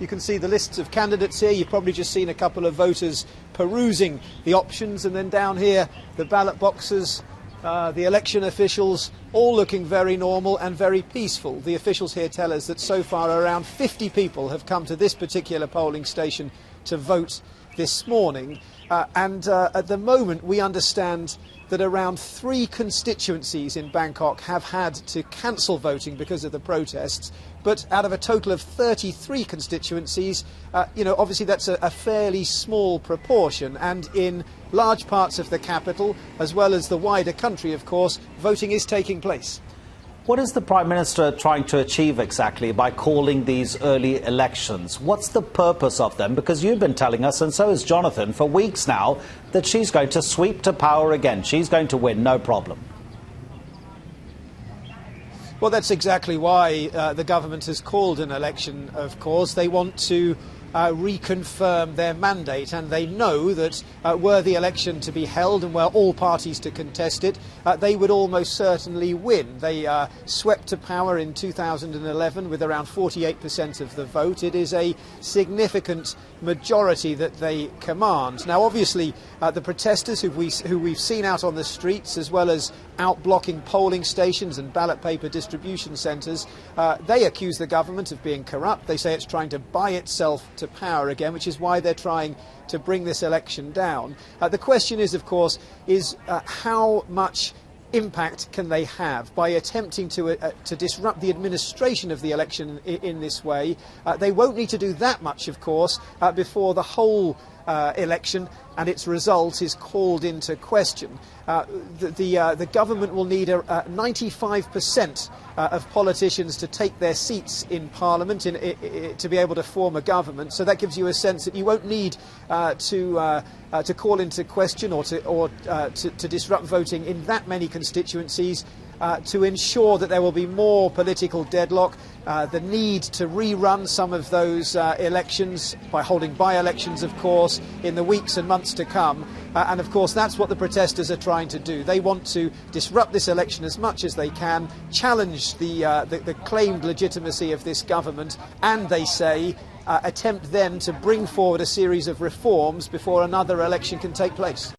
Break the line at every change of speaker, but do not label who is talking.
You can see the lists of candidates here. You've probably just seen a couple of voters perusing the options, and then down here the ballot boxes, the election officials, all looking very normal and very peaceful. The officials here tell us that so far around 50 people have come to this particular polling station to vote this morning. At the moment we understand that around 3 constituencies in Bangkok have had to cancel voting because of the protests. But out of a total of 33 constituencies, obviously that's a fairly small proportion. And in large parts of the capital, as well as the wider country, of course, voting is taking place.
What is the Prime Minister trying to achieve exactly by calling these early elections? What's the purpose of them? Because you've been telling us, and so has Jonathan, for weeks now, that she's going to sweep to power again. She's going to win, no problem.
Well, that's exactly why the government has called an election, of course. They want to reconfirm their mandate, and they know that were the election to be held and were all parties to contest it, they would almost certainly win. They swept to power in 2011 with around 48% of the vote. It is a significant majority that they command. Now, obviously, the protesters who we've seen out on the streets, as well as out blocking polling stations and ballot paper distribution centres, they accuse the government of being corrupt. They say it's trying to buy itself to power again, which is why they're trying to bring this election down. The question is, of course, how much impact can they have by attempting to disrupt the administration of the election in this way. They won't need to do that much, of course, before the whole election and its result is called into question. The government will need 95% of politicians to take their seats in Parliament to be able to form a government. So that gives you a sense that you won't need to call into question or to disrupt voting in that many constituencies. To ensure that there will be more political deadlock, the need to rerun some of those elections by holding by-elections, of course, in the weeks and months to come. And of course that's what the protesters are trying to do. They want to disrupt this election as much as they can, challenge the claimed legitimacy of this government, and they say attempt then to bring forward a series of reforms before another election can take place.